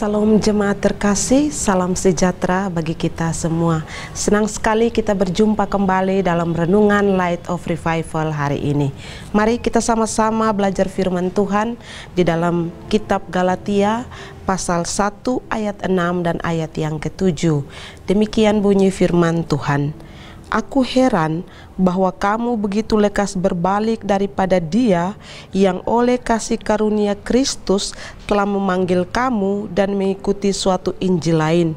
Salam jemaat terkasih, salam sejahtera bagi kita semua. Senang sekali kita berjumpa kembali dalam renungan Light of Revival hari ini. Mari kita sama-sama belajar firman Tuhan di dalam kitab Galatia pasal 1 ayat 6 dan ayat yang ke-7. Demikian bunyi firman Tuhan. Aku heran bahwa kamu begitu lekas berbalik daripada Dia yang oleh kasih karunia Kristus telah memanggil kamu dan mengikuti suatu Injil lain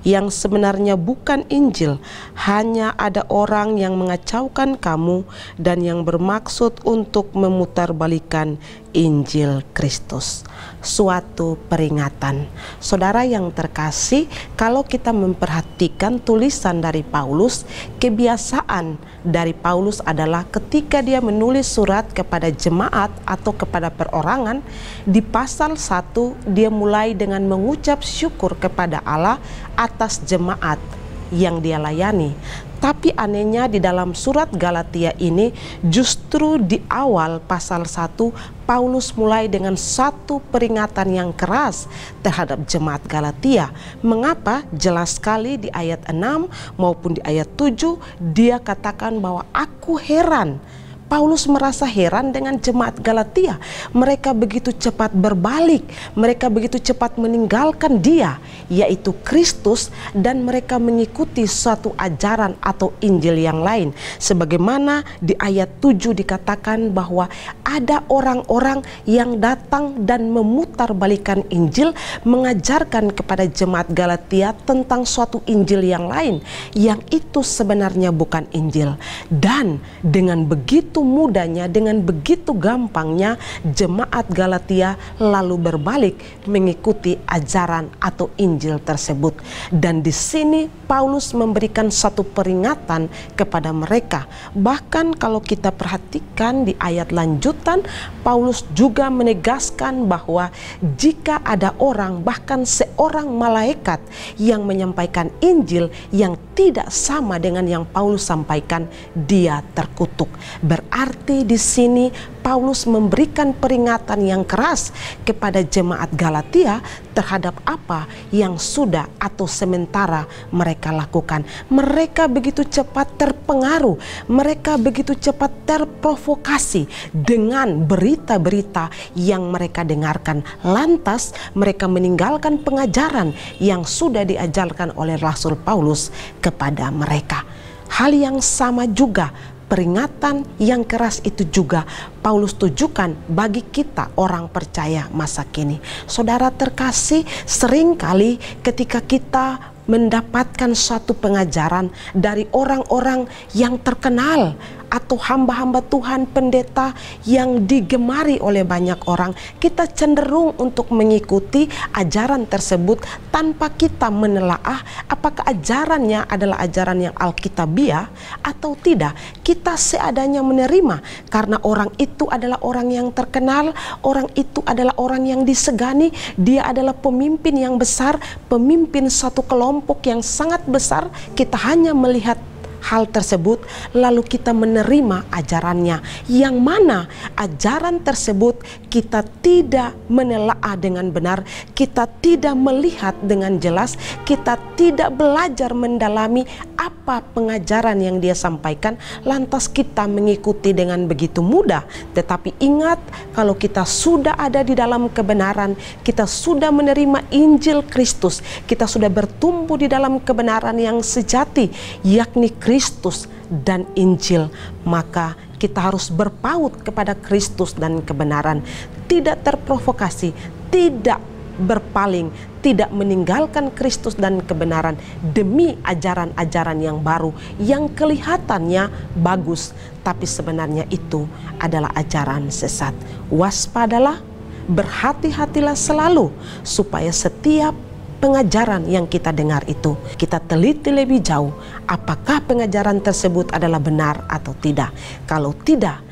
yang sebenarnya bukan Injil. Hanya ada orang yang mengacaukan kamu dan yang bermaksud untuk memutarbalikan Injil Kristus. Suatu peringatan. Saudara yang terkasih, kalau kita memperhatikan tulisan dari Paulus, kebiasaan dari Paulus adalah ketika dia menulis surat kepada jemaat atau kepada perorangan, di pasal 1 dia mulai dengan mengucap syukur kepada Allah atas jemaat yang dia layani. Tapi anehnya di dalam surat Galatia ini justru di awal pasal 1 Paulus mulai dengan satu peringatan yang keras terhadap jemaat Galatia. Mengapa? Jelas sekali di ayat 6 maupun di ayat 7 dia katakan bahwa aku heran. Paulus merasa heran dengan jemaat Galatia. Mereka begitu cepat berbalik, mereka begitu cepat meninggalkan Dia, yaitu Kristus, dan mereka mengikuti suatu ajaran atau Injil yang lain. Sebagaimana di ayat 7 dikatakan bahwa ada orang-orang yang datang dan memutarbalikan Injil, mengajarkan kepada jemaat Galatia tentang suatu Injil yang lain, yang itu sebenarnya bukan Injil. Dan dengan begitu mudahnya, dengan begitu gampangnya jemaat Galatia lalu berbalik mengikuti ajaran atau Injil tersebut. Dan di sini Paulus memberikan satu peringatan kepada mereka. Bahkan kalau kita perhatikan di ayat lanjutan, Paulus juga menegaskan bahwa jika ada orang, bahkan seorang malaikat yang menyampaikan Injil yang tidak sama dengan yang Paulus sampaikan, dia terkutuk. Berarti di sini Paulus memberikan peringatan yang keras kepada jemaat Galatia terhadap apa yang sudah atau sementara mereka lakukan. Mereka begitu cepat terpengaruh, mereka begitu cepat terprovokasi dengan berita-berita yang mereka dengarkan. Lantas mereka meninggalkan pengajaran yang sudah diajarkan oleh Rasul Paulus kepada mereka. Hal yang sama juga, peringatan yang keras itu juga Paulus tujukan bagi kita orang percaya masa kini. Saudara terkasih, seringkali ketika kita mendapatkan suatu pengajaran dari orang-orang yang terkenal atau hamba-hamba Tuhan, pendeta yang digemari oleh banyak orang, kita cenderung untuk mengikuti ajaran tersebut tanpa kita menelaah apakah ajarannya adalah ajaran yang alkitabiah atau tidak. Kita seadanya menerima karena orang itu adalah orang yang terkenal, orang itu adalah orang yang disegani, dia adalah pemimpin yang besar, pemimpin satu kelompok yang sangat besar. Kita hanya melihat hal tersebut lalu kita menerima ajarannya, yang mana ajaran tersebut kita tidak menelaah dengan benar, kita tidak melihat dengan jelas, kita tidak belajar mendalami apa pengajaran yang dia sampaikan, lantas kita mengikuti dengan begitu mudah. Tetapi ingat, kalau kita sudah ada di dalam kebenaran, kita sudah menerima Injil Kristus, kita sudah bertumbuh di dalam kebenaran yang sejati, yakni Kristus dan Injil, maka kita harus berpaut kepada Kristus dan kebenaran, tidak terprovokasi, tidak berpaling, tidak meninggalkan Kristus dan kebenaran demi ajaran-ajaran yang baru yang kelihatannya bagus, tapi sebenarnya itu adalah ajaran sesat. Waspadalah, berhati-hatilah selalu supaya setiap pengajaran yang kita dengar itu kita teliti lebih jauh, apakah pengajaran tersebut adalah benar atau tidak. Kalau tidak,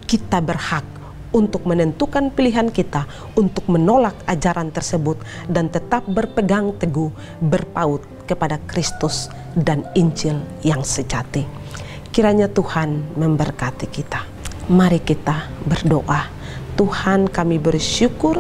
kita berhak untuk menentukan pilihan kita untuk menolak ajaran tersebut dan tetap berpegang teguh, berpaut kepada Kristus dan Injil yang sejati. Kiranya Tuhan memberkati kita. Mari kita berdoa. Tuhan, kami bersyukur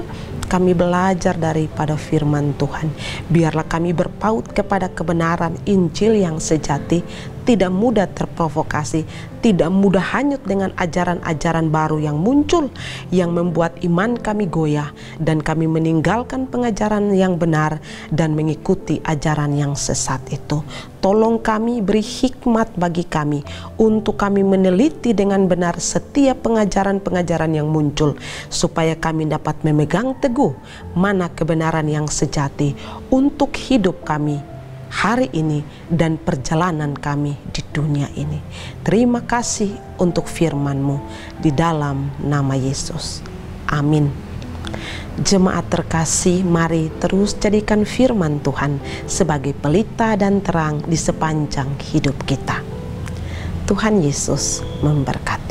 kami belajar daripada firman Tuhan. Biarlah kami berpaut kepada kebenaran Injil yang sejati, tidak mudah terprovokasi, tidak mudah hanyut dengan ajaran-ajaran baru yang muncul, yang membuat iman kami goyah, dan kami meninggalkan pengajaran yang benar dan mengikuti ajaran yang sesat itu. Tolong kami, beri hikmat bagi kami untuk kami meneliti dengan benar setiap pengajaran-pengajaran yang muncul, supaya kami dapat memegang teguh mana kebenaran yang sejati untuk hidup kami hari ini dan perjalanan kami di dunia ini. Terima kasih untuk firman-Mu di dalam nama Yesus. Amin. Jemaat terkasih, mari terus jadikan firman Tuhan sebagai pelita dan terang di sepanjang hidup kita. Tuhan Yesus memberkati.